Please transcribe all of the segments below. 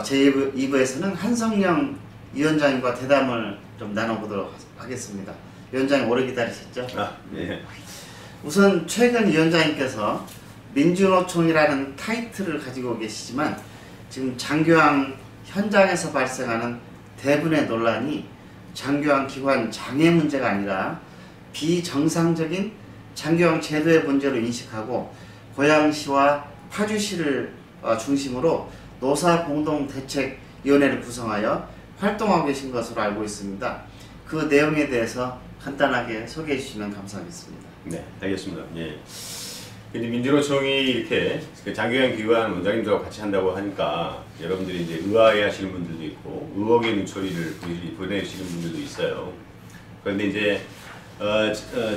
제2부에서는 한성령 위원장님과 대담을 좀 나눠보도록 하겠습니다. 위원장님 오래 기다리셨죠? 네. 우선 최근 위원장님께서 민주노총이라는 타이틀을 가지고 계시지만 지금 장교항 현장에서 발생하는 대부분의 논란이 장교항 기관 장애 문제가 아니라 비정상적인 장교항 제도의 문제로 인식하고 고양시와 파주시를 중심으로 노사공동대책위원회를 구성하여 활동하고 계신 것으로 알고 있습니다. 그 내용에 대해서 간단하게 소개해 주시면 감사하겠습니다. 네, 알겠습니다. 예. 근데 민주노총이 이렇게 장교양 기관 원장님들하고 같이 한다고 하니까 여러분들이 이제 의아해 하시는 분들도 있고 의혹의 눈초리를 보내시는 분들도 있어요. 그런데 이제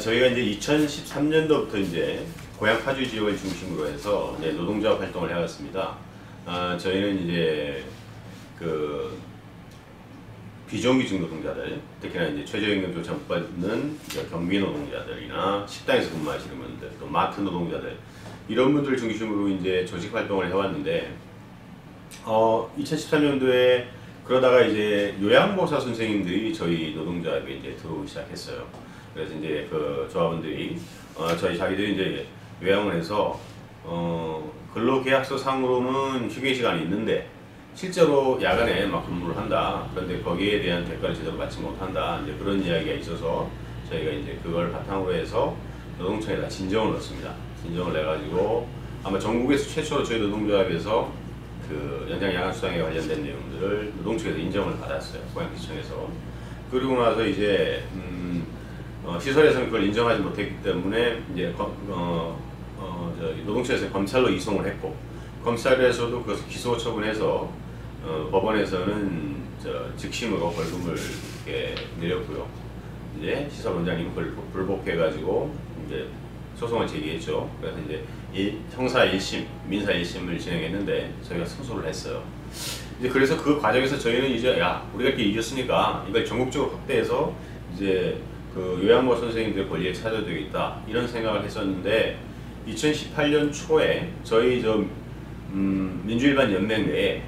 저희가 이제 2013년도부터 이제 고양 파주 지역을 중심으로 해서 이제 노동조합 활동을 해왔습니다. 저희는 이제 그 비정규직 노동자들, 특히나 이제 최저임금조차 못 받는 경비 노동자들이나 식당에서 근무하시는 분들, 또 마트 노동자들 이런 분들 중심으로 이제 조직 활동을 해왔는데, 2013년도에 그러다가 이제 요양보호사 선생님들이 저희 노동조합에 이제 들어오기 시작했어요. 그래서 이제 그 조합원들이 저희 자기들이 이제 요양을 해서 근로계약서 상으로는 휴게 시간이 있는데 실제로 야간에 막 근무를 한다. 그런데 거기에 대한 대가를 제대로 받지 못한다. 이제 그런 이야기가 있어서 저희가 이제 그걸 바탕으로 해서 노동청에다 진정을 넣었습니다. 진정을 내가지고 아마 전국에서 최초로 저희 노동조합에서 그 연장 야간 수당에 관련된 내용들을 노동청에서 인정을 받았어요. 고양시청에서. 그리고 나서 이제 시설에서는 그걸 인정하지 못했기 때문에 이제 노동청에서 검찰로 이송을 했고, 검찰에서도 그것을 기소 처분해서 법원에서는 즉심으로 벌금을 이렇게 내렸고요. 이제 시설원장님 불복해가지고 이제 소송을 제기했죠. 그래서 이제 형사 1심, 민사 1심을 진행했는데 저희가 승소를 했어요. 이제 그래서 그 과정에서 저희는 이제 우리가 이렇게 이겼으니까 이걸 전국적으로 확대해서 이제 그 요양보호 선생님들의 권리를 찾아야 되겠다 이런 생각을 했었는데 2018년 초에 저희 민주일반 연맹 내에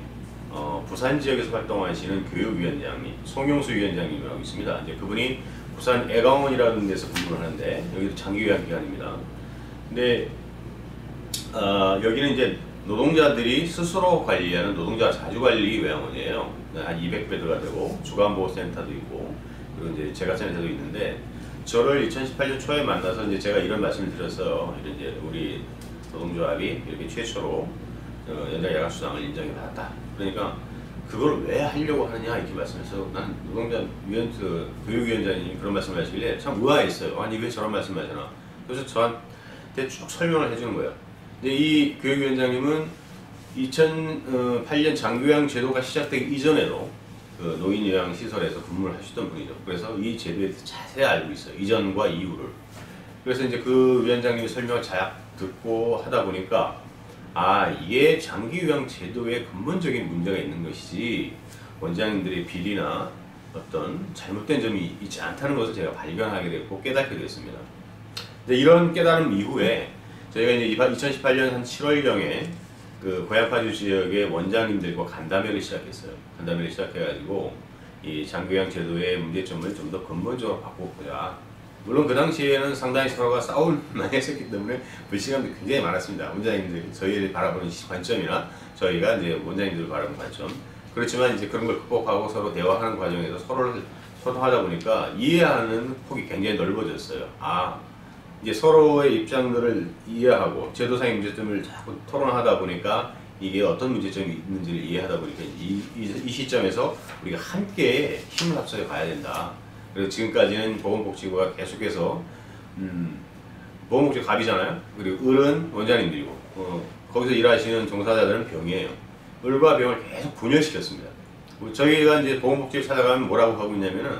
부산 지역에서 활동하시는 교육위원장님 송영수 위원장님이라고 있습니다. 이제 그분이 부산 애강원이라는 데서 근무를 하는데 여기도 장기요양 기관입니다. 근데 여기는 이제 노동자들이 스스로 관리하는 노동자 자주관리 요양원이에요. 한 200배드가 되고 주간보호센터도 있고 그리고 이제 재가센터도 있는데 저를 2018년 초에 만나서 이제 제가 이런 말씀을 드렸어요. 이제 우리 노동조합이 이렇게 최초로 연장 야간 수당을 인정해 받았다. 그러니까 그걸 왜 하려고 하느냐 이렇게 말씀해서 난 노동자 교육위원장님이 그런 말씀을 하시길래 참 의아했어요. 아니 왜 저런 말씀을 하잖아. 그래서 저한테 쭉 설명을 해주는 거예요. 근데 이 교육위원장님은 2008년 장교양 제도가 시작되기 이전에도 그 노인요양시설에서 근무를 하시던 분이죠. 그래서 이 제도에 대해서 자세히 알고 있어요. 이전과 이후를. 그래서 이제 그 위원장님의 설명을 잘 듣고 하다 보니까 이게 장기요양 제도에 근본적인 문제가 있는 것이지 원장님들의 비리나 어떤 잘못된 점이 있지 않다는 것을 제가 발견하게 됐고 깨닫게 됐습니다. 근데 이런 깨달음 이후에 저희가 이제 2018년 한 7월경에 그 고양 파주 지역의 원장님들과 간담회를 시작했어요. 간담회를 시작해가지고 이 장교양 제도의 문제점을 좀 더 근본적으로 바꿔보자. 물론 그 당시에는 상당히 서로가 싸움을 많이 했었기 때문에 불씨감도 굉장히 많았습니다. 원장님들이 저희를 바라보는 관점이나 저희가 이제 원장님들을 바라보는 관점. 그렇지만 이제 그런 걸 극복하고 서로 대화하는 과정에서 서로를 소통하다 보니까 이해하는 폭이 굉장히 넓어졌어요. 이제 서로의 입장들을 이해하고 제도상의 문제점을 자꾸 토론하다 보니까 이게 어떤 문제점이 있는지를 이해하다 보니까 이 시점에서 우리가 함께 힘을 합쳐서 가야 된다. 그래서 지금까지는 보건복지부가 계속해서 보건복지 갑이잖아요. 그리고 을은 원장님들이고 거기서 일하시는 종사자들은 병이에요. 을과 병을 계속 분열시켰습니다. 저희가 이제 보건복지를 찾아가면 뭐라고 하고 있냐면은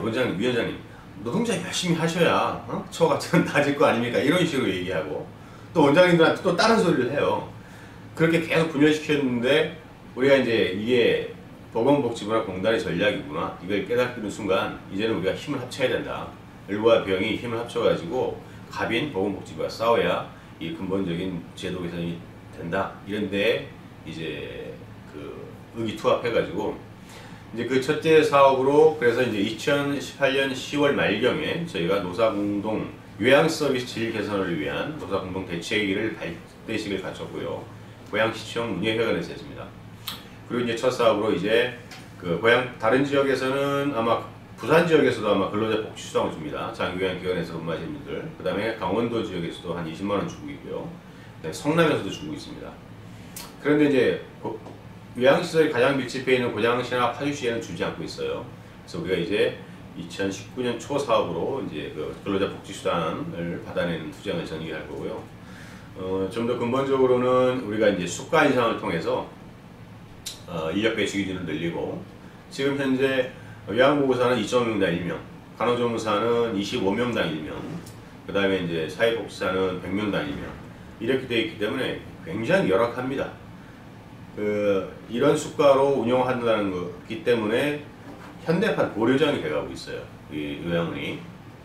원장님, 위원장님 노동자 열심히 하셔야 처 같은 낮을 거 아닙니까? 이런 식으로 얘기하고 또 원장님들한테 또 다른 소리를 해요. 그렇게 계속 분열시켰는데 우리가 이제 이게 보건복지부나 공단의 전략이구나 이걸 깨닫는 순간 이제는 우리가 힘을 합쳐야 된다. 을과 병이 힘을 합쳐가지고 갑인 보건복지부가 싸워야 이 근본적인 제도 개선이 된다. 이런데 이제 의기투합해가지고 이제 그 첫째 사업으로 그래서 이제 2018년 10월 말경에 저희가 노사공동 요양 서비스 질 개선을 위한 노사공동 대책위를 발대식을 갖췄고요. 고양시청 문예회관에서 했습니다. 그리고 이제 첫 사업으로 이제 그 고양 다른 지역에서는 아마 부산 지역에서도 아마 근로자 복지수당을 줍니다. 장기요양기관에서 근무하시는 분들. 그 다음에 강원도 지역에서도 한 20만 원 주고 있고요. 성남에서도 주고 있습니다. 그런데 이제 요양시설이 가장 밀집해 있는 고양시나 파주시에는 주지 않고 있어요. 그래서 우리가 이제 2019년 초 사업으로 이제 그 근로자 복지수당을 받아내는 투쟁을 전개할 거고요. 좀 더 근본적으로는 우리가 이제 수가 인상을 통해서 인력 배치 기준을 늘리고 지금 현재 요양보호사는 2.5명당 1명, 간호조무사는 25명당 1명, 그 다음에 이제 사회복지사는 100명당 1명 이렇게 되어 있기 때문에 굉장히 열악합니다. 이런 수가로 운영한다는 거기 때문에 현대판 고려장이 돼가고 있어요. 이 요양원이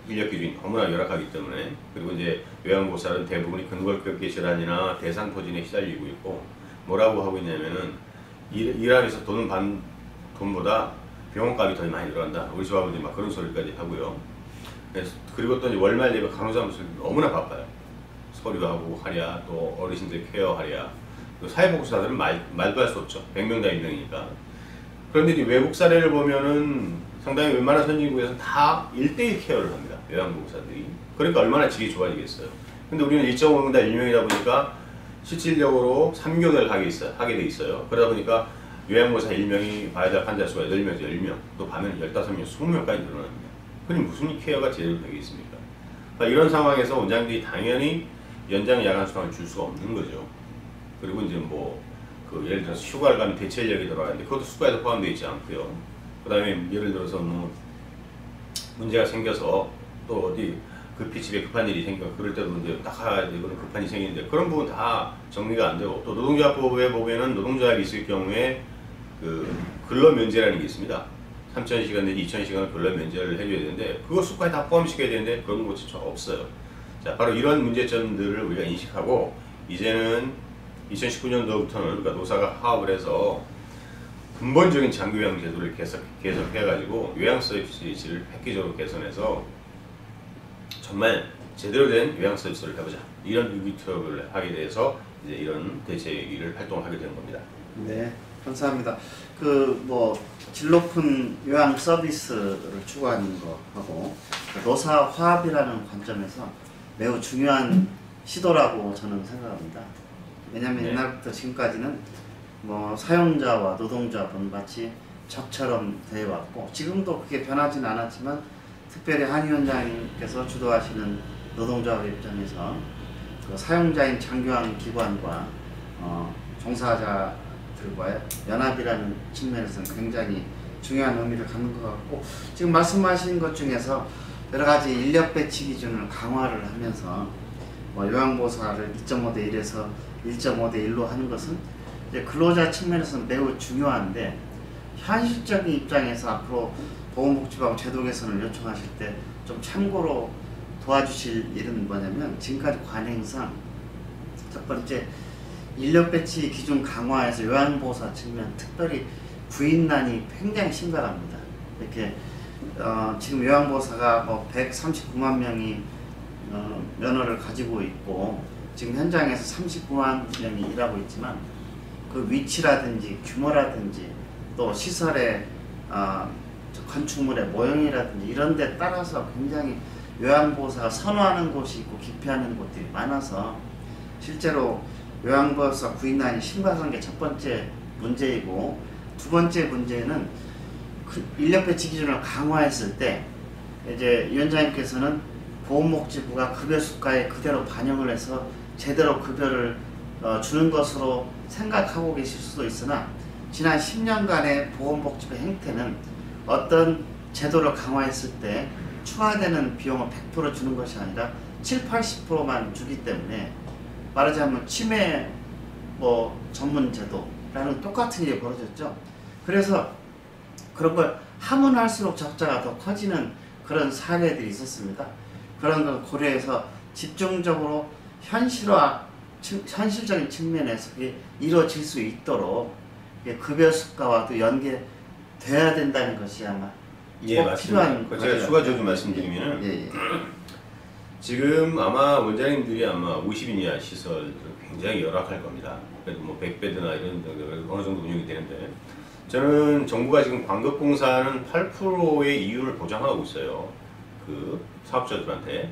인력 기준이 너무나 열악하기 때문에. 그리고 이제 요양보호사는 대부분이 근골격계 질환이나 대상포진에 시달리고 있고 뭐라고 하고 있냐면은 일하면서 돈보다 병원값이 더 많이 들어간다. 우리 집 아버지 막 그런 소리까지 하고요. 그리고 또 이제 월말 되면 간호사무소들이 너무나 바빠요. 서류도 하고 하랴, 또 어르신들 케어하랴. 사회복지사들은 말도 할 수 없죠. 100명당 1명이니까. 그런데 이제 외국 사례를 보면은 상당히 웬만한 선진국에서는 다 1대1 케어를 합니다. 요양보호사들이. 그러니까 얼마나 질이 좋아지겠어요. 근데 우리는 1.5명당 1명이다 보니까 실질적으로 3교대를 하게 돼 있어요. 그러다 보니까 요양보호사 1명이 봐야 될 환자 수가 8명에서 10명, 또 밤에는 15명, 20명까지 늘어납니다. 그럼 무슨 케어가 제대로 되겠습니까? 그러니까 이런 상황에서 원장들이 당연히 연장 야간 수당을 줄 수가 없는 거죠. 그리고 이제 예를 들어서 휴가를 가면 대체 인력이 들어가는데 그것도 수가에도 포함되어 있지 않고요. 그 다음에 예를 들어서 문제가 생겨서 또 어디 급히 집에 급한 일이 생겨 그럴 때도 이제 딱 이거는 급한 일이 생기는데 그런 부분 다 정리가 안 되고 또 노동조합법에 보면은 노동조합이 있을 경우에 그 근로면제라는 게 있습니다. 3,000시간 내지 2,000시간을 근로면제를 해줘야 되는데 그거 수가에 다 포함시켜야 되는데 그런 것조차 없어요. 자, 바로 이런 문제점들을 우리가 인식하고 이제는 2019년도부터는 그러니까 노사가 파업을 해서 근본적인 장기요양 제도를 개선해가지고 요양 서비스를 획기적으로 개선해서 정말 제대로 된 요양 서비스를 해보자 이런 의기투합을 하게 돼서 이제 이런 대책위를 활동하게 되는 겁니다. 네, 감사합니다. 질 높은 요양 서비스를 추구하는 거하고 노사 화합이라는 관점에서 매우 중요한 시도라고 저는 생각합니다. 왜냐하면 네. 옛날부터 지금까지는 사용자와 노동조합은 마치 적처럼 되어왔고 지금도 그게 변하지는 않았지만 특별히 한 위원장님께서 주도하시는 노동조합 입장에서 그 사용자인 장교환 기관과 종사자들과의 연합이라는 측면에서는 굉장히 중요한 의미를 갖는 것 같고 지금 말씀하신 것 중에서 여러 가지 인력 배치 기준을 강화를 하면서 요양보호사를 2.5대 1에서 1.5대 1로 하는 것은 이제 근로자 측면에서는 매우 중요한데 현실적인 입장에서 앞으로 보건복지부하고 제도 개선을 요청하실 때 좀 참고로 도와주실 일은 뭐냐면 지금까지 관행상 첫 번째 인력 배치 기준 강화에서 요양보호사 측면 특별히 부인난이 굉장히 심각합니다. 이렇게 지금 요양보호사가 139만 명이 면허를 가지고 있고 지금 현장에서 39만 명이 일하고 있지만 그 위치라든지 규모라든지 또 시설의 건축물의 모형이라든지 이런 데 따라서 굉장히 요양보호사가 선호하는 곳이 있고 기피하는 곳들이 많아서 실제로 요양보호사 구인난이 심각한 게 첫 번째 문제이고 두 번째 문제는 인력 배치 기준을 강화했을 때 이제 위원장님께서는 보건복지부가 급여 수가에 그대로 반영을 해서 제대로 급여를 주는 것으로 생각하고 계실 수도 있으나 지난 10년간의 보건복지부 행태는 어떤 제도를 강화했을 때 추가되는 비용을 100% 주는 것이 아니라 7, 80%만 주기 때문에 말하자면 치매 전문 제도라는 똑같은 일이 벌어졌죠. 그래서 그런 걸 하면 할수록 적자가 더 커지는 그런 사례들이 있었습니다. 그런 걸 고려해서 집중적으로 현실적인 측면에서 이루어질 수 있도록 급여 수가와도 연계돼야 된다는 것이 아마 예, 꼭 맞습니다. 필요한 제가 추가적으로 말씀드리면 예. 지금 아마 원장님들이 아마 50인 이하 시설 굉장히 열악할 겁니다. 그래도 뭐 100베드나 이런 어느 정도 운영이 되는데 저는 정부가 지금 광급공사는 8%의 이윤을 보장하고 있어요. 그 사업자들한테.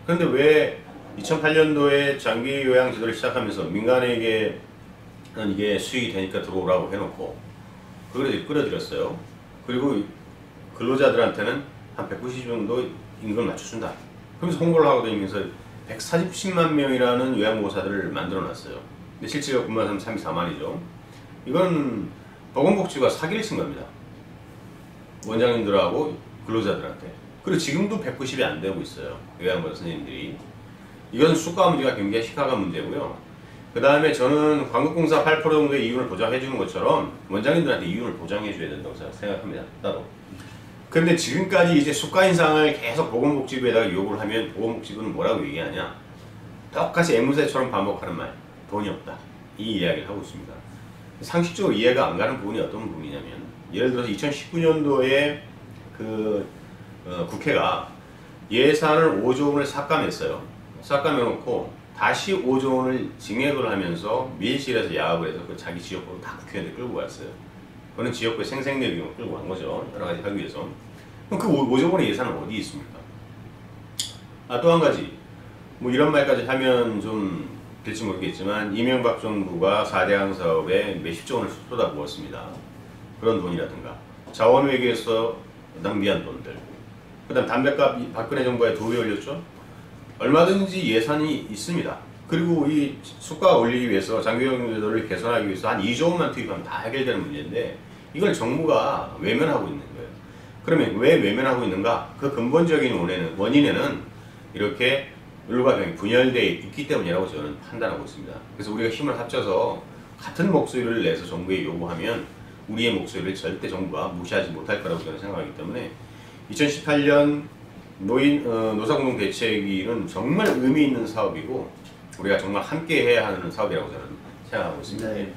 그런데 왜 2008년도에 장기 요양 제도를 시작하면서 민간에게 이게 수익이 되니까 들어오라고 해놓고 그걸 끌어들였어요. 그리고 근로자들한테는 한 190 정도 임금을 맞춰준다. 그러면서 홍보를 하고 다니면서 140만 명이라는 요양보호사들을 만들어 놨어요. 근데 실제로 근무하는 사람이 34만이죠. 이건 보건복지부가 사기를 친 겁니다. 원장님들하고 근로자들한테. 그리고 지금도 190이 안 되고 있어요. 요양보호사 선생님들이. 이건 수가 문제가 굉장히 심각한 문제고요. 그 다음에 저는 광급공사 8% 정도의 이윤을 보장해 주는 것처럼 원장님들한테 이윤을 보장해 줘야 된다고 생각합니다. 따로. 근데 지금까지 이제 수가 인상을 계속 보건복지부에다가 요구를 하면 보건복지부는 뭐라고 얘기하냐? 똑같이 앵무새처럼 반복하는 말. 돈이 없다. 이 이야기를 하고 있습니다. 상식적으로 이해가 안 가는 부분이 어떤 부분이냐면 예를 들어서 2019년도에 국회가 예산을 5조 원을 삭감했어요. 삭감해놓고 다시 5조 원을 증액을 하면서 밀실에서 야합을 해서 그 자기 지역구로 다 국회의원들 끌고 갔어요. 그거는 지역구의 생생내경을 끌고 간 거죠. 여러 가지 하기 위해서. 그럼 그 5조 원의 예산은 어디 있습니까? 또 한 가지. 뭐 이런 말까지 하면 좀 될지 모르겠지만 이명박 정부가 4대강 사업에 몇십조 원을 쏟아부었습니다. 그런 돈이라든가 자원외교에서 낭비한 돈들. 그 다음 담배값 박근혜 정부에 2배 올렸죠. 얼마든지 예산이 있습니다. 그리고 이 수가 올리기 위해서 장기요양 제도를 개선하기 위해서 한 2조 원만 투입하면 다 해결되는 문제인데 이걸 정부가 외면하고 있는 거예요. 그러면 왜 외면하고 있는가? 그 근본적인 원인에는 이렇게 을과 병이 분열되어 있기 때문이라고 저는 판단하고 있습니다. 그래서 우리가 힘을 합쳐서 같은 목소리를 내서 정부에 요구하면 우리의 목소리를 절대 정부가 무시하지 못할 거라고 저는 생각하기 때문에 2018년 노사공동대책위는 정말 의미 있는 사업이고 우리가 정말 함께 해야 하는 사업이라고 저는 생각하고 있습니다. 네.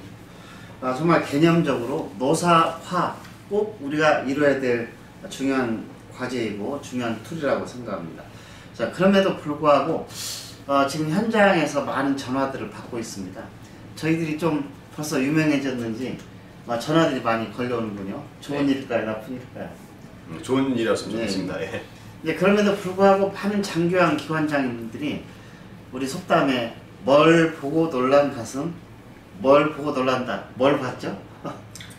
정말 개념적으로 노사화 꼭 우리가 이뤄야 될 중요한 과제이고 중요한 툴이라고 생각합니다. 자, 그럼에도 불구하고 지금 현장에서 많은 전화들을 받고 있습니다. 저희들이 좀 벌써 유명해졌는지 전화들이 많이 걸려오는군요. 좋은 네. 일일까요? 나쁜 일일까요? 좋은 일이었으면 좋겠습니다. 네. 예, 그럼에도 불구하고 많은 장교양 기관장님들이 우리 속담에 뭘 보고 놀란 가슴, 뭘 보고 놀란다. 뭘 봤죠?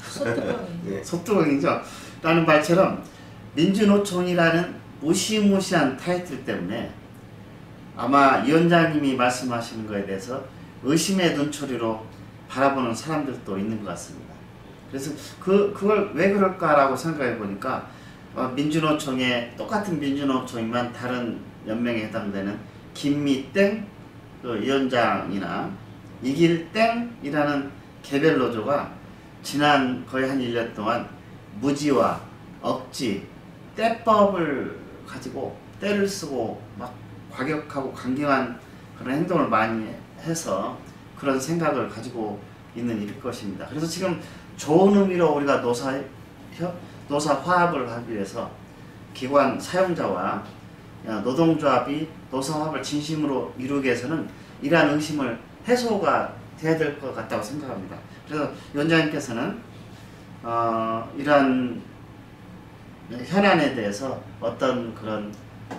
소뚜껑이. 속뚜껑이죠. 라는 말처럼 민주노총이라는 무시무시한 타이틀 때문에 아마 위원장님이 말씀하시는 거에 대해서 의심의 눈초리로 바라보는 사람들도 있는 것 같습니다. 그래서 그걸 왜 그럴까라고 생각해 보니까 민주노총에 똑같은 민주노총이만 다른 연맹에 해당되는 김미땡 위원장이나 이길땡이라는 개별 노조가 지난 거의 한 1년 동안 무지와 억지, 떼법을 가지고 떼를 쓰고 막 과격하고 강경한 그런 행동을 많이 해서 그런 생각을 가지고 있는 일일 것입니다. 그래서 지금 좋은 의미로 우리가 노사 화합을 하기 위해서 기관 사용자와 노동조합이 노사 화합을 진심으로 이루기 위해서는 이러한 의심을 해소가 돼야 될 것 같다고 생각합니다. 그래서 위원장님께서는 이러한 현안에 대해서 어떤 그런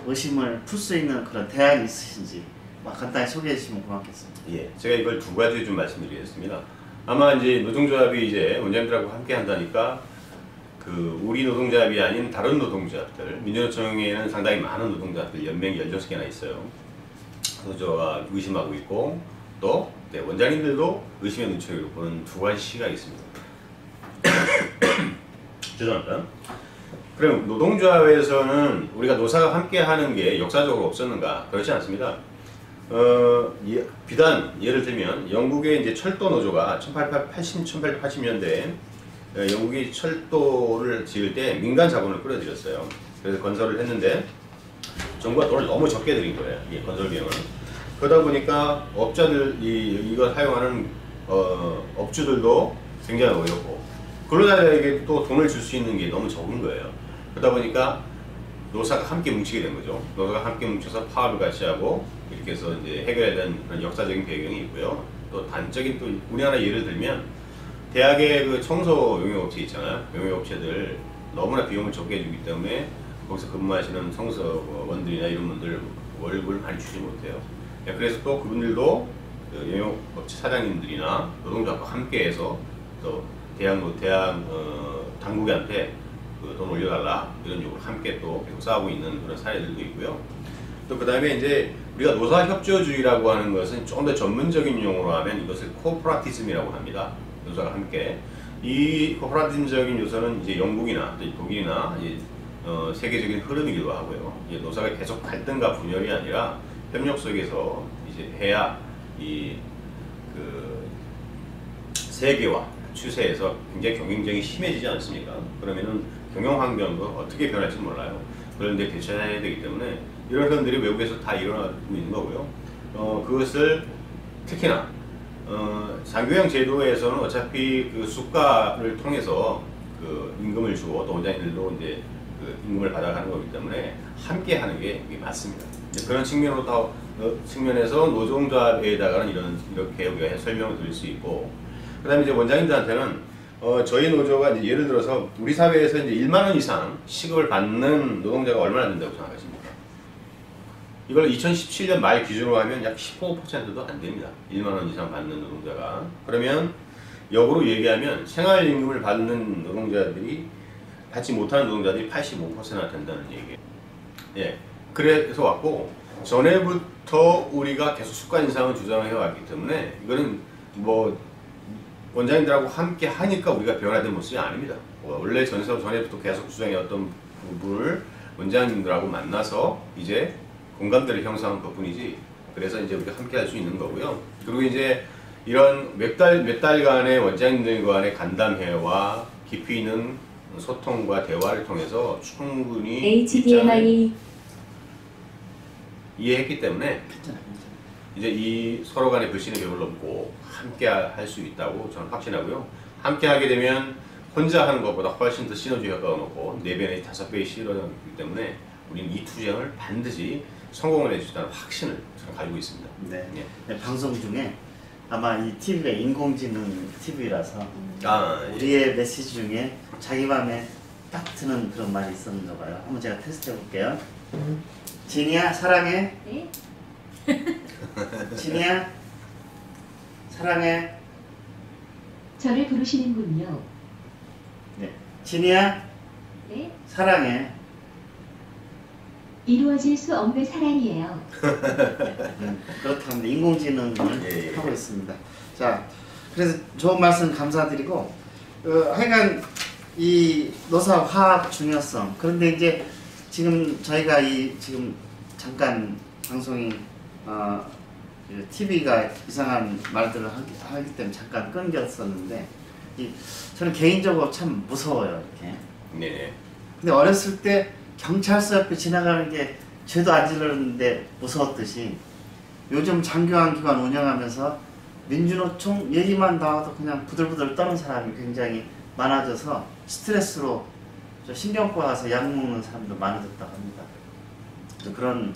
의심을 풀 수 있는 그런 대안이 있으신지 간단히 소개해 주시면 고맙겠습니다. 예, 제가 이걸 두 가지 좀 말씀드리겠습니다. 아마 이제 노동조합이 이제 원장님들하고 함께 한다니까 우리 노동조합이 아닌 다른 노동조합들, 민주노총에는 상당히 많은 노동조합들 연맹이 16개나 있어요. 노조가 의심하고 있고 또 원장님들도 의심의 눈초리로 보는 두 가지 시각이 있습니다. 죄송합니다. 그럼 노동조합에서는 우리가 노사가 함께 하는 게 역사적으로 없었는가? 그렇지 않습니다. 비단 예를 들면 영국의 이제 철도 노조가 1880년대에 영국이 철도를 지을 때 민간 자본을 끌어들였어요. 그래서 건설을 했는데 정부가 돈을 너무 적게 들인 거예요. 이 건설 비용을. 그러다 보니까 업자들 이걸 사용하는 업주들도 굉장히 어렵고 근로자에게 또 돈을 줄 수 있는 게 너무 적은 거예요. 그러다 보니까 노사가 함께 뭉치게 된 거죠. 노사가 함께 뭉쳐서 파업을 같이 하고 이렇게 해서 이제 해결해야 되는 그런 역사적인 배경이 있고요. 또 단적인 또 우리나라 예를 들면 대학의 그 청소 용역업체 있잖아요. 용역업체들 너무나 비용을 적게 해주기 때문에 거기서 근무하시는 청소원들이나 이런 분들 월급을 많이 주지 못해요. 그래서 또 그분들도 그 용역업체 사장님들이나 노동조합과 함께해서 또 대학 당국한테 그 돈 올려달라 이런 요구를 함께 또 계속 싸우고 있는 그런 사례들도 있고요. 또 그 다음에 이제 우리가 노사협조주의라고 하는 것은 조금 더 전문적인 용어로 하면 이것을 코퍼라티즘이라고 합니다. 노사가 함께 이 코퍼라티즘적인 요소는 이제 영국이나 독일이나 세계적인 흐름이기도 하고요. 이제 노사가 계속 갈등과 분열이 아니라 협력 속에서 이제 해야 이 그 세계화 추세에서 굉장히 경쟁이 심해지지 않습니까? 그러면은 경영 환경도 어떻게 변할지 몰라요. 그런데 대처해야 되기 때문에 이런 현들이 외국에서 다 일어나고 있는 거고요. 그것을 특히나 장교형 제도에서는 어차피 그 수가를 통해서 그 임금을 주고 또 원장님들도 이제 그 임금을 받아가는 거기 때문에 함께 하는 게 맞습니다. 그런 측면에서 노동조합에다가는 이렇게 우리가 설명을 드릴 수 있고, 그 다음에 이제 원장님들한테는 저희 노조가 이제 예를 들어서 우리 사회에서 이제 1만 원 이상 시급을 받는 노동자가 얼마나 된다고 생각하십니까? 이걸 2017년 말 기준으로 하면 약 15%도 안 됩니다. 1만 원 이상 받는 노동자가. 그러면 역으로 얘기하면 생활임금을 받는 노동자들이 받지 못하는 노동자들이 85%나 된다는 얘기예요. 예. 그래서 왔고 전에부터 우리가 계속 수가 인상을 주장을 해왔기 때문에 이거는 뭐 원장님들하고 함께 하니까 우리가 변화된 모습이 아닙니다. 원래 전에부터 계속 주장해왔던 부분을 원장님들하고 만나서 이제 공감대를 형성한 것뿐이지, 그래서 이제 우리가 함께 할 수 있는 거고요. 그리고 이제 이런 몇 달간의 원장님들 간의 간담회와 깊이 있는 소통과 대화를 통해서 충분히 HDMI 이해했기 때문에 이제 이 서로 간의 불신의 벽을 넘고 함께 할 수 있다고 저는 확신하고요. 함께 하게 되면 혼자 하는 것보다 훨씬 더 시너지 효과가 높고 4배나 5배의 시너지가 있기 때문에 우리는 이 투쟁을 반드시 성공을 해줄 수 있다는 확신을 저는 가지고 있습니다. 네. 네. 방송 중에 아마 이 TV가 인공지능 TV라서 우리의 메시지 중에 자기 맘에 딱 드는 그런 말이 있었는가 봐요. 한번 제가 테스트 해볼게요. 진이야 사랑해. 네? 진이야 사랑해. 저를 부르시는군요. 네. 진이야 네? 사랑해. 이루어질 수 없는 사랑이에요. 그렇답니다. 인공지능을 하고 있습니다. 자, 그래서 좋은 말씀 감사드리고 하여간 이 노사 화합 중요성, 그런데 이제 지금 저희가 지금 잠깐 방송이 TV가 이상한 말들을 하기 때문에 잠깐 끊겼었는데 저는 개인적으로 참 무서워요. 이렇게. 네. 근데 어렸을 때 경찰서 옆에 지나가는 게 죄도 안 지르는데 무서웠듯이 요즘 장교환 기관 운영하면서 민주노총 얘기만 나와도 그냥 부들부들 떠는 사람이 굉장히 많아져서 스트레스로 신경과 가서 약 먹는 사람도 많아졌다고 합니다. 그런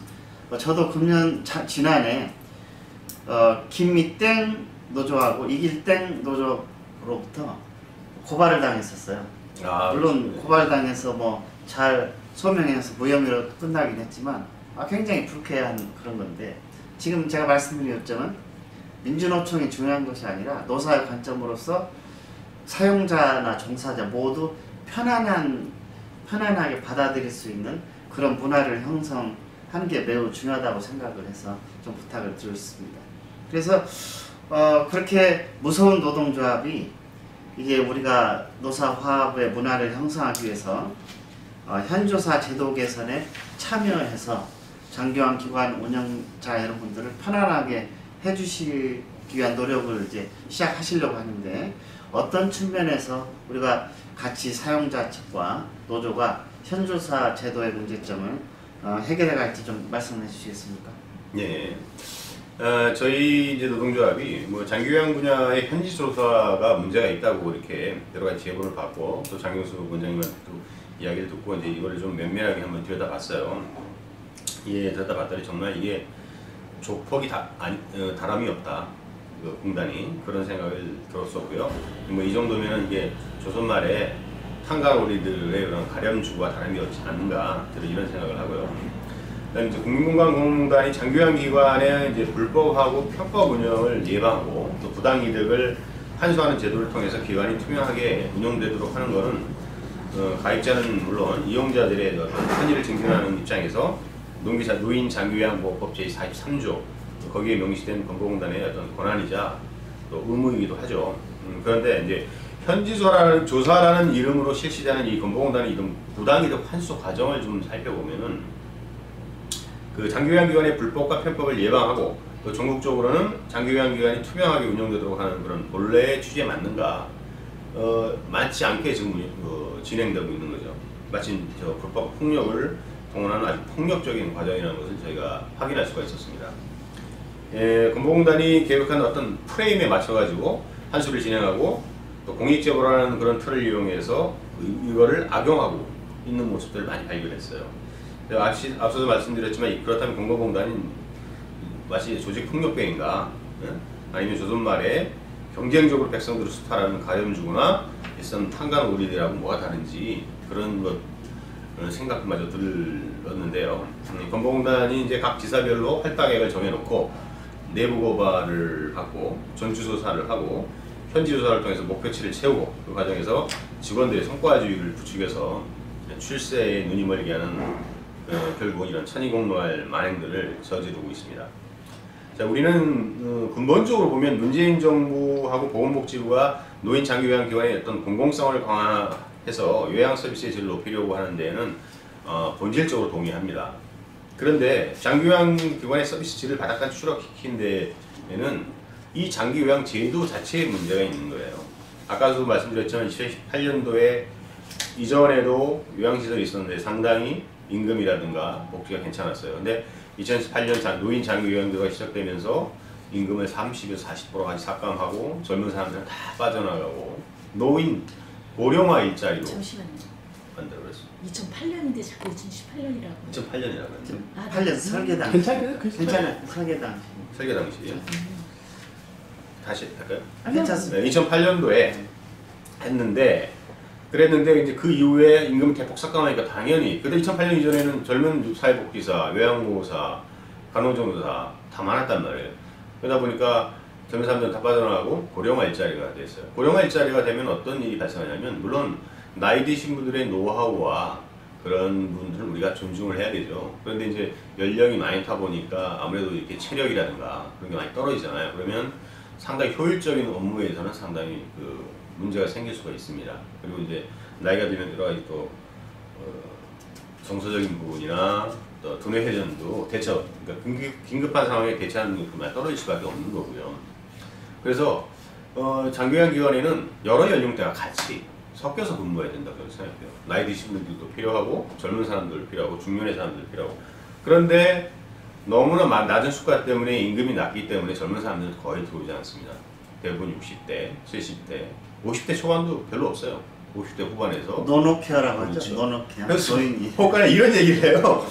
저도 금년 지난해 김미땡 노조하고 이길땡 노조로부터 고발을 당했었어요. 물론 고발당해서 뭐 잘 소명해서 무혐의로 끝나긴 했지만 굉장히 불쾌한 그런 건데, 지금 제가 말씀드린 요점은 민주노총이 중요한 것이 아니라 노사의 관점으로서 사용자나 종사자 모두 편안하게 받아들일 수 있는 그런 문화를 형성하는 게 매우 중요하다고 생각을 해서 좀 부탁을 드렸습니다. 그래서 그렇게 무서운 노동조합이 이제 우리가 노사 화합의 문화를 형성하기 위해서 현조사 제도 개선에 참여해서 장교환 기관 운영자 여러분들을 편안하게 해주시기 위한 노력을 이제 시작하시려고 하는데, 어떤 측면에서 우리가 같이 사용자 측과 노조가 현조사 제도의 문제점을 해결해 갈지 좀 말씀해 주시겠습니까? 네. 저희 이제 노동조합이 뭐 장기요양 분야의 현지 조사가 문제가 있다고 이렇게 여러 가지 제보를 받고 또 장경수 원장님한테 또 이야기를 듣고 이제 이거를 좀 면밀하게 한번 들여다봤어요. 예, 들여다봤더니 정말 이게 조폭이 다람이 없다. 그 공단이 그런 생각을 들었었고요. 뭐 이 정도면은 이게 조선 말에 탄광오리들의 그런 가렴주가 다름이 없지 않는가 이런 생각을 하고요. 그다음에 이제 국민건강공단이 장기요양기관의 이제 불법하고 편법 운영을 예방하고 또 부당 이득을 환수하는 제도를 통해서 기관이 투명하게 운영되도록 하는 것은 가입자는 물론 이용자들의 어떤 편의를 증진하는 입장에서 노인 장기요양보호법 제43조 거기에 명시된 건보공단의 어떤 권한이자 또 의무이기도 하죠. 그런데 이제 현지조사라는 이름으로 실시되는 이 건보공단의 이런 부당이득 환수 과정을 좀 살펴보면은 그 장기요양기관의 불법과 편법을 예방하고 또 전국적으로는 장기요양기관이 투명하게 운영되도록 하는 그런 본래의 취지에 맞는가 많지 않게 지금 진행되고 있는 거죠. 마치 저 불법 폭력을 동원하는 아주 폭력적인 과정이라는 것을 저희가 확인할 수가 있었습니다. 건보공단이 계획한 어떤 프레임에 맞춰가지고 환수를 진행하고 또 공익제보라는 그런 틀을 이용해서 이거를 악용하고 있는 모습들을 많이 발견했어요. 앞서도 말씀드렸지만 그렇다면 건보공단이 마치 조직폭력배인가 아니면 조선말에 경쟁적으로 백성들을 수탈하는 가렴주구나 일선 탄광오리들하고 뭐가 다른지 그런 것 생각마저 들었는데요. 건보공단이 이제 각 지사별로 할당액을 정해놓고 내부 고발을 받고 전주조사를 하고 현지조사를 통해서 목표치를 채우고 그 과정에서 직원들의 성과주의를 부추겨서 출세에 눈이 멀게 하는 결국 이런 천리공노할 만행들을 저지르고 있습니다. 자, 우리는 근본적으로 보면 문재인 정부하고 보건복지부가 노인 장기요양기관의 어떤 공공성을 강화해서 요양 서비스의 질을 높이려고 하는 데에는 본질적으로 동의합니다. 그런데 장기요양기관의 서비스 질을 바닥까지 추락시킨 데에는 이 장기요양 제도 자체에 문제가 있는 거예요. 아까도 말씀드렸지만 2018년도에 이전에도 요양시설이 있었는데 상당히 임금이라든가 복지가 괜찮았어요. 근데 2018년 노인 장기요양제가 시작되면서 임금을 30에서 40%까지 삭감하고 젊은 사람들은 다 빠져나가고 노인 고령화 일자리로 잠시만요. 만들어 그랬어요. 2008년인데 자꾸 2018년이라고. 2008년이라고 했죠. 8년 설계당. 괜찮아요. 설계당. 설계 당시에. 다시 할까요? 괜찮습니다. 2008년도에 했는데 그랬는데 이제 그 이후에 임금 대폭 삭감하니까 당연히 그때 2008년 이전에는 젊은 사회복지사, 요양보호사, 간호조무사 다 많았단 말이에요. 그러다 보니까 젊은 사람들은 다 빠져나가고 고령화 일자리가 됐어요. 고령화 일자리가 되면 어떤 일이 발생하냐면 물론 나이 드신 분들의 노하우와 그런 분들을 우리가 존중을 해야 되죠. 그런데 이제 연령이 많이 타 보니까 아무래도 이렇게 체력이라든가 그런 게 많이 떨어지잖아요. 그러면 상당히 효율적인 업무에서는 상당히 문제가 생길 수가 있습니다. 그리고 이제 나이가 들면 여러 가지 또 정서적인 부분이나 또 두뇌 회전도 대처, 그러니까 긴급한 상황에 대처하는 것만 떨어질 수밖에 없는 거고요. 그래서 장기요양기관에는 여러 연령대가 같이 섞여서 근무해야 된다고 생각해요. 나이 드신 분들도 필요하고 젊은 사람들 필요하고 중년의 사람들 필요하고 그런데 너무나 낮은 수가 때문에 임금이 낮기 때문에 젊은 사람들은 거의 들어오지 않습니다. 대부분 60대, 70대, 50대 초반도 별로 없어요. 50대 후반에서 노노케어라고 하죠. 그렇죠. 노노케어. 그래서 노인이. 혹은 이런 얘기를 해요.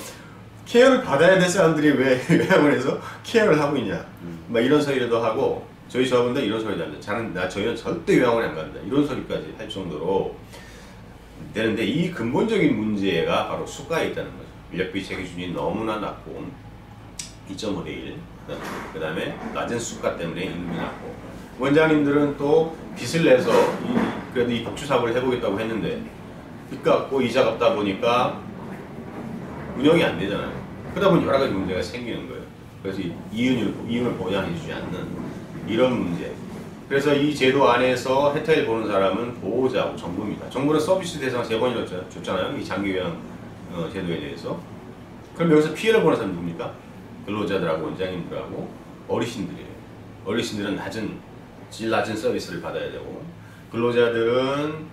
케어를 받아야 될 사람들이 왜 요양을 해서 케어를 하고 있냐. 막 이런 소리도 하고 저희 조합원들 이런 소리도 합니다. 저희는 절대 요양원에 안 간다. 이런 소리까지 할 정도로 되는데 이 근본적인 문제가 바로 수가에 있다는 거죠. 인력비 체계 기준이 너무나 낮고 2.5대 1. 그 다음에 낮은 수가 때문에 임금이 낮고 원장님들은 또 빚을 내서 그래도 이 복지 사업을 해보겠다고 했는데 빚 갚고 이자 갚다 보니까 운영이 안 되잖아요. 그러다 보니 여러 가지 문제가 생기는 거예요. 그래서 이윤을 보장해주지 않는 이런 문제. 그래서 이 제도 안에서 혜택을 보는 사람은 보호자하고 정부입니다. 정부는 서비스 대상 3번이나 줬잖아요. 이 장기요양 제도에 대해서. 그럼 여기서 피해를 보는 사람은 누굽니까? 근로자들하고 원장님들하고 어르신들이에요. 어르신들은 질 낮은 서비스를 받아야 되고 근로자들은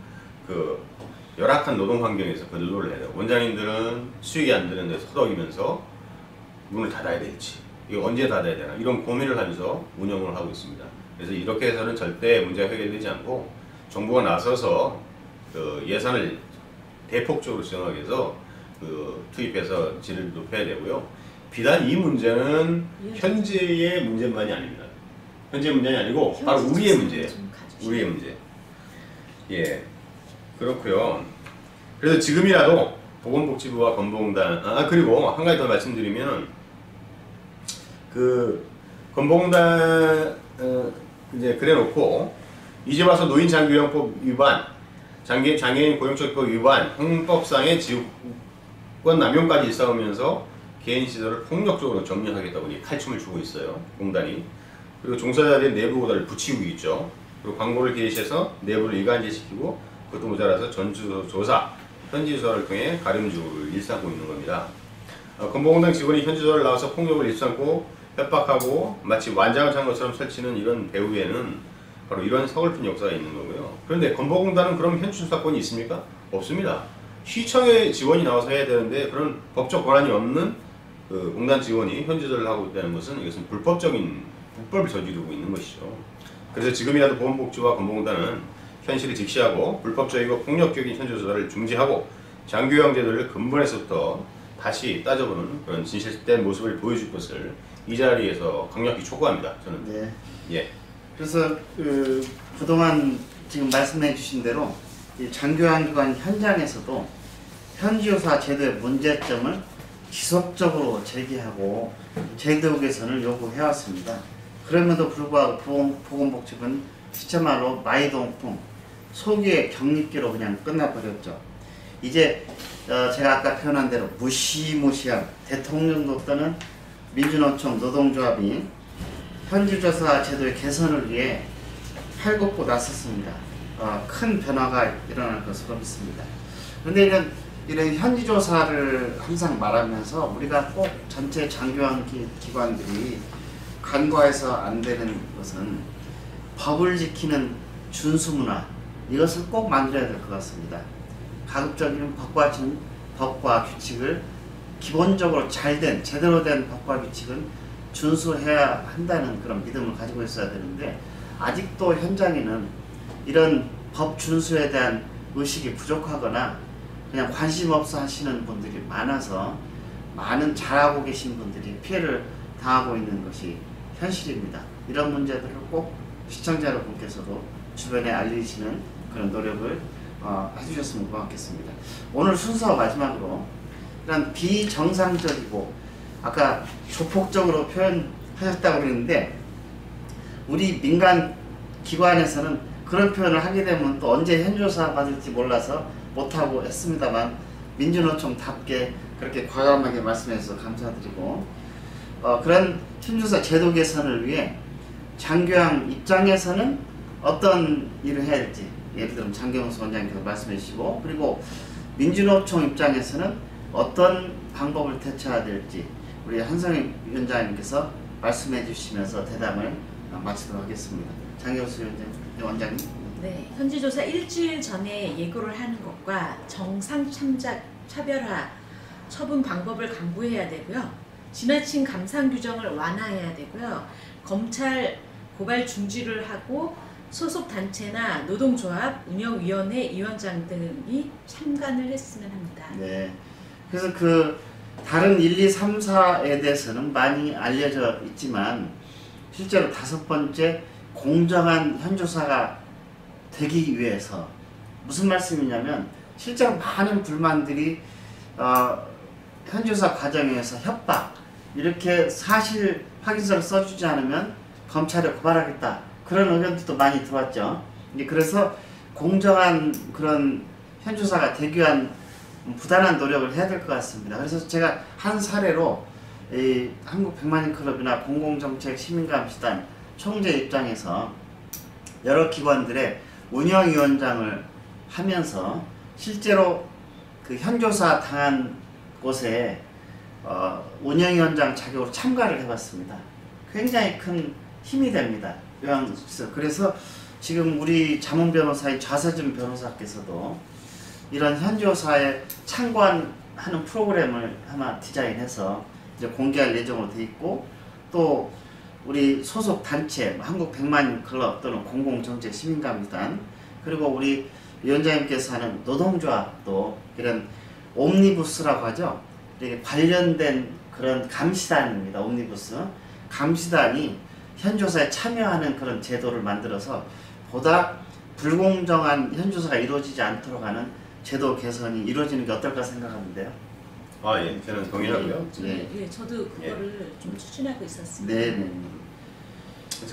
열악한 노동 환경에서 근로를 해야 되고 원장님들은 수익이 안 되는 데서 허덕이면서 문을 닫아야 될지 이거 언제 닫아야 되나 이런 고민을 하면서 운영을 하고 있습니다. 그래서 이렇게 해서는 절대 문제가 해결되지 않고 정부가 나서서 그 예산을 대폭적으로 지원하기 위해서 그 투입해서 질을 높여야 되고요. 비단 이 문제는 현재의 문제만이 아닙니다. 현재 문제는 아니고 바로 우리의 문제예요. 우리의 문제. 예, 그렇고요. 그래서 지금이라도 보건복지부와 건보공단 그리고 한 가지 더 말씀드리면 그 건보공단 이제 그래놓고 이제 와서 노인장기요양법 위반, 장애인 고용처법 위반, 형법상의 지구권 남용까지 일삼으면서 개인 시설을 폭력적으로 정리하겠다고 칼춤을 추고 있어요. 공단이. 그리고 종사자들의 내부 고달을 붙이고 있죠. 그리고 광고를 게시해서 내부를 이간질시키고 그것도 모자라서 전주조사, 현지조사를 통해 가림직을 일삼고 있는 겁니다. 건보공단 직원이 현지조사를 나와서 폭력을 일삼고 협박하고 마치 완장을 찬 것처럼 설치는 이런 배후에는 바로 이런 서글픈 역사가 있는 거고요. 그런데 건보공단은 그럼 현지조사권이 있습니까? 없습니다. 시청의 직원이 나와서 해야 되는데 그런 법적 권한이 없는 그 공단 직원이 현지조사를 하고 있다는 것은 이것은 불법을 저지르고 있는 것이죠. 그래서 지금이라도 보건복지부와 건보공단은 현실을 직시하고 불법적이고 폭력적인 현지조사를 중지하고 장교양 제도를 근본에서부터 다시 따져보는 그런 진실된 모습을 보여줄 것을 이 자리에서 강력히 촉구합니다. 저는. 네. 예. 그래서 그동안 지금 말씀해 주신 대로 이 장교양기관 현장에서도 현지조사 제도의 문제점을 지속적으로 제기하고 제도 개선을 요구해왔습니다. 그럼에도 불구하고 보건복지부는 시체말로 마이동풍, 소기의 격립기로 그냥 끝나버렸죠. 이제 제가 아까 표현한 대로 무시무시한 대통령도 떠는 민주노총 노동조합이 현지조사 제도의 개선을 위해 팔굽고 나섰습니다. 큰 변화가 일어날 것으로 믿습니다. 그런데 이런 현지조사를 항상 말하면서 우리가 꼭 전체 장교양 기관들이 간과해서 안 되는 것은 법을 지키는 준수문화, 이것을 꼭 만들어야 될 것 같습니다. 가급적이면 법과 규칙을 기본적으로 잘된 제대로 된 법과 규칙은 준수해야 한다는 그런 믿음을 가지고 있어야 되는데 아직도 현장에는 이런 법 준수에 대한 의식이 부족하거나 그냥 관심 없어 하시는 분들이 많아서 많은 잘하고 계신 분들이 피해를 당하고 있는 것이 현실입니다. 이런 문제들을 꼭 시청자 여러분께서도 주변에 알리시는 그런 노력을 해주셨으면 고맙겠습니다. 오늘 순서 마지막으로 이런 비정상적이고 아까 조폭적으로 표현하셨다고 그랬는데 우리 민간 기관에서는 그런 표현을 하게 되면 또 언제 현조사 받을지 몰라서 못하고 했습니다만 민주노총답게 그렇게 과감하게 말씀해 주셔서 감사드리고 그런 현조사 제도 개선을 위해 장교양 입장에서는 어떤 일을 해야 될지 예를 들면 장경수 원장님께서 말씀해 주시고 그리고 민주노총 입장에서는 어떤 방법을 대처해야 될지 우리 한성희 위원장님께서 말씀해 주시면서 대담을 마치도록 하겠습니다. 장경수 원장님. 네, 현지조사 일주일 전에 예고를 하는 것과 정상 참작 차별화 처분 방법을 강구해야 되고요. 지나친 감상 규정을 완화해야 되고요. 검찰 고발 중지를 하고 소속 단체나 노동조합, 운영위원회 위원장 등이 참관을 했으면 합니다. 네. 그래서 그 다른 1, 2, 3, 4에 대해서는 많이 알려져 있지만 실제로 5번째 공정한 현조사가 되기 위해서 무슨 말씀이냐면 실제로 많은 불만들이 현조사 과정에서 협박 이렇게 사실 확인서를 써주지 않으면 검찰에 고발하겠다 그런 의견들도 많이 들어왔죠. 그래서 공정한 그런 현조사가 되기 위한 부단한 노력을 해야 될 것 같습니다. 그래서 제가 한 사례로 이 한국 백만인 클럽이나 공공정책 시민감시단 총재 입장에서 여러 기관들의 운영위원장을 하면서 실제로 그 현조사 당한 곳에 운영위원장 자격으로 참가를 해봤습니다. 굉장히 큰 힘이 됩니다. 그래서 지금 우리 자문 변호사인 좌서준 변호사께서도 이런 현지조사에 참관하는 프로그램을 하나 디자인해서 이제 공개할 예정으로 돼 있고 또 우리 소속 단체 한국 100만 클럽 또는 공공정책 시민감기단 그리고 우리 위원장님께서 하는 노동조합도 이런 옴니부스라고 하죠. 이렇게 관련된 그런 감시단입니다. 옴니부스 감시단이 현조사에 참여하는 그런 제도를 만들어서 보다 불공정한 현조사가 이루어지지 않도록 하는 제도 개선이 이루어지는 게 어떨까 생각하는데요. 아, 예, 저는 동의하고요. 예, 저도 그거를 좀 추진하고 있었습니다. 네.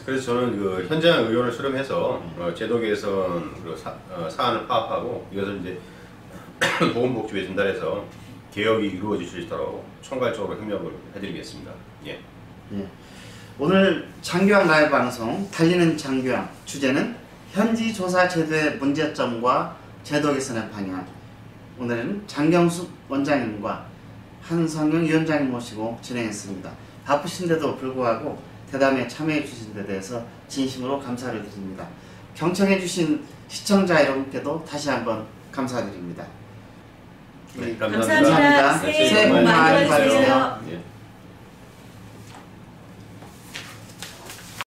그래서 저는 그 현장 의원을 수렴해서 제도 개선 그리고 사안을 파악하고 이것을 이제 보건복지부에 전달해서 개혁이 이루어질 수 있도록 총괄적으로 협력을 해드리겠습니다. 예. 예. 오늘 장교양 라이브 방송 달리는 장교양 주제는 현지 조사 제도의 문제점과 제도 개선의 방향. 오늘은 장경숙 원장님과 한성영 위원장님 모시고 진행했습니다. 바쁘신데도 불구하고 대담에 참여해 주신 데 대해서 진심으로 감사를 드립니다. 경청해 주신 시청자 여러분께도 다시 한번 감사드립니다. 네, 감사합니다. 새해 복 많이 받으세요.